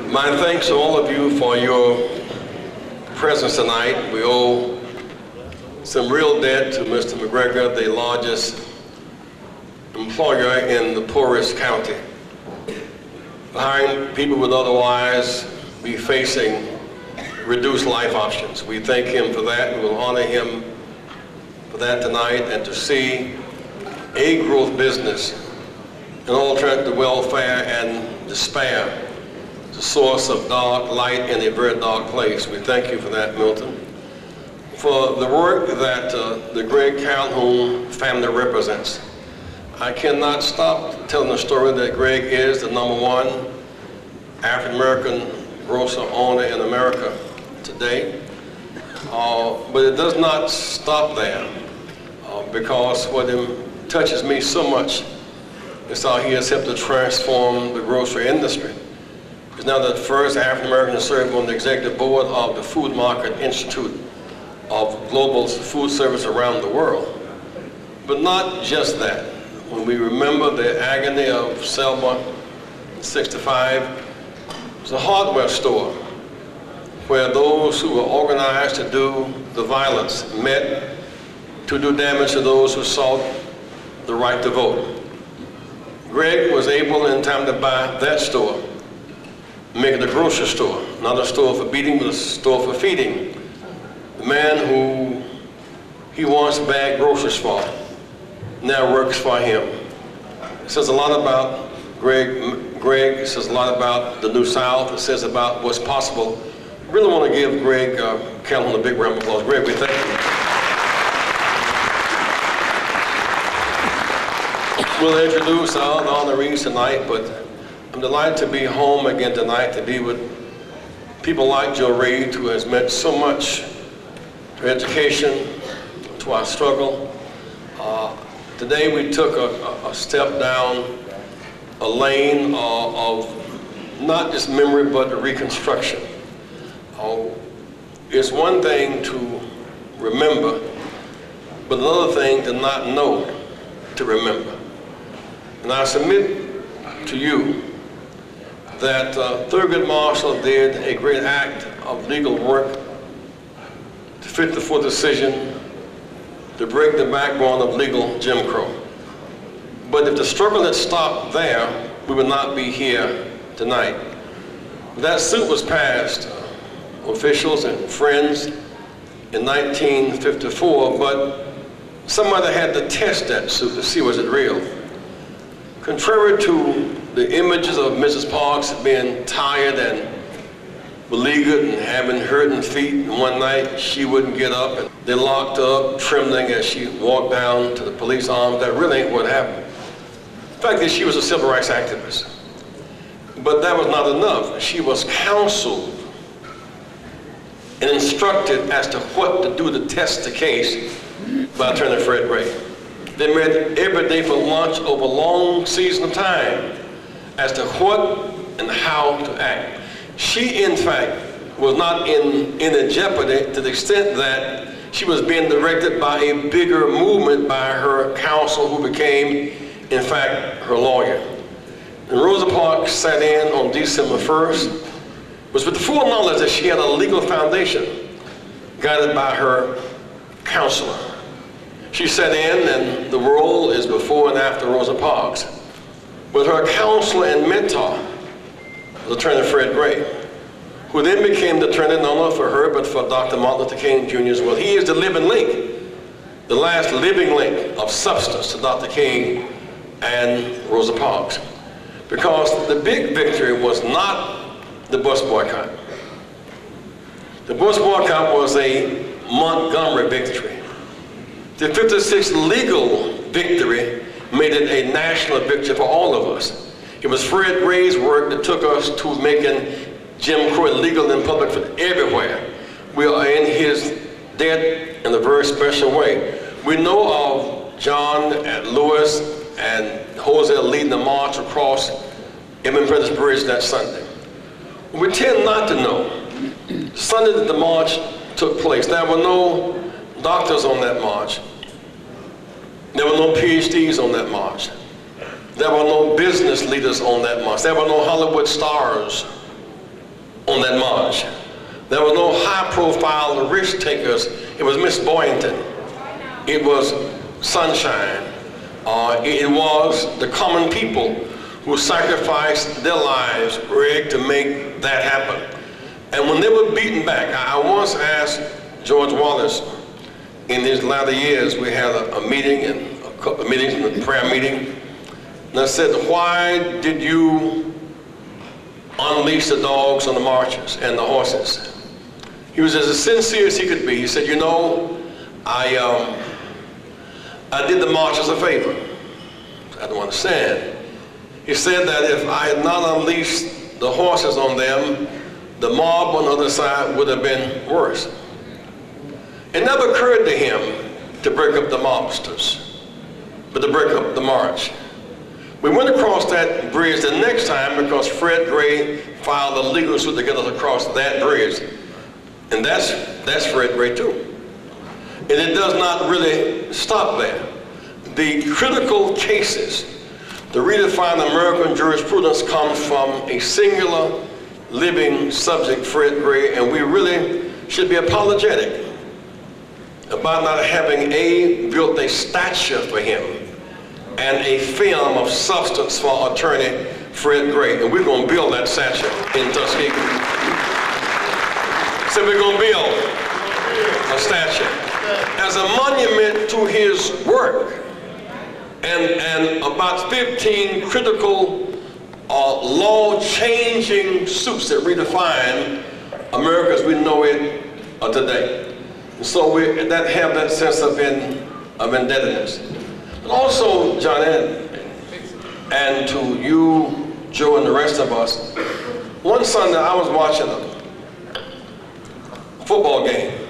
My thanks to all of you for your presence tonight. We owe some real debt to Mr. McGregor, the largest employer in the poorest county. Hiring people would otherwise be facing reduced life options. We thank him for that. We will honor him for that tonight, and to see a growth business, an alternative to welfare and despair, the source of dark light in a very dark place. We thank you for that, Milton. For the work that the Greg Calhoun family represents. I cannot stop telling the story that Greg is the #1 African-American grocer owner in America today. But it does not stop there, because what touches me so much is how he has helped to transform the grocery industry. He's now the first African-American to serve on the executive board of the Food Market Institute of global food service around the world. But not just that. When we remember the agony of Selma 65, it was a hardware store where those who were organized to do the violence met to do damage to those who sought the right to vote. Greg was able in time to buy that store, make it a grocery store, not a store for beating, but a store for feeding. The man who he once bagged groceries for now works for him. It says a lot about Greg. It says a lot about the New South. It says about what's possible. I really want to give Greg Calhoun a big round of applause. Greg, we thank you. We'll introduce our other honorees tonight, but I'm delighted to be home again tonight, to be with people like Joe Reed, who has meant so much to education, to our struggle. Today we took a step down a lane of not just memory, but reconstruction. It's one thing to remember, but another thing to not know to remember. And I submit to you that Thurgood Marshall did a great act of legal work to fit the full decision to break the backbone of legal Jim Crow. But if the struggle had stopped there, we would not be here tonight. That suit was passed, officials and friends, in 1954, but somebody had to test that suit to see was it real. Contrary to the images of Mrs. Parks being tired and beleaguered and having hurting feet, and one night she wouldn't get up, and they locked her up trembling as she walked down to the police arms. That really ain't what happened. The fact is, she was a civil rights activist. But that was not enough. She was counseled and instructed as to what to do to test the case by Attorney Fred Gray. They met every day for lunch over a long season of time as to what and how to act. She, in fact, was not in a jeopardy to the extent that she was being directed by a bigger movement by her counsel, who became, in fact, her lawyer. And Rosa Parks sat in on December 1st, was with the full knowledge that she had a legal foundation guided by her counselor. She sat in, and the role is before and after Rosa Parks. But her counselor and mentor was Attorney Fred Gray, who then became the attorney not only for her, but for Dr. Martin Luther King Jr. as well. He is the living link, the last living link of substance to Dr. King and Rosa Parks. Because the big victory was not the bus boycott. The bus boycott was a Montgomery victory. The 56th legal victory made it a national victory for all of us. It was Fred Gray's work that took us to making Jim Crow legal in public for everywhere. We are in his debt in a very special way. We know of John and Lewis and Jose leading the march across Edmund Pettus Bridge that Sunday. We tend not to know. Sunday that the march took place, there were no doctors on that march. There were no PhDs on that march. There were no business leaders on that march. There were no Hollywood stars on that march. There was no high-profile risk takers. It was Miss Boynton. It was Sunshine. It was the common people who sacrificed their lives, Greg, to make that happen. And when they were beaten back, I once asked George Wallace, in his latter years, we had a meeting, and a couple of meetings, a prayer meeting, and I said, why did you unleash the dogs on the marches and the horses? He was as sincere as he could be. He said, you know, I did the marches a favor. I don't understand. He said that if I had not unleashed the horses on them, the mob on the other side would have been worse. It never occurred to him to break up the mobsters, but to break up the march. We went across that bridge the next time because Fred Gray filed a legal suit to get us across that bridge. And that's Fred Gray too. And it does not really stop there. The critical cases to redefine American jurisprudence comes from a singular living subject, Fred Gray, and we really should be apologetic about not having built a statue for him and a film of substance for attorney Fred Gray. And we're going to build that statue in Tuskegee. So we're going to build a statue as a monument to his work and about 15 critical law-changing suits that redefine America as we know it today. And so that have that sense of indebtedness. And also, John and to you, Joe, and the rest of us, one Sunday I was watching a football game.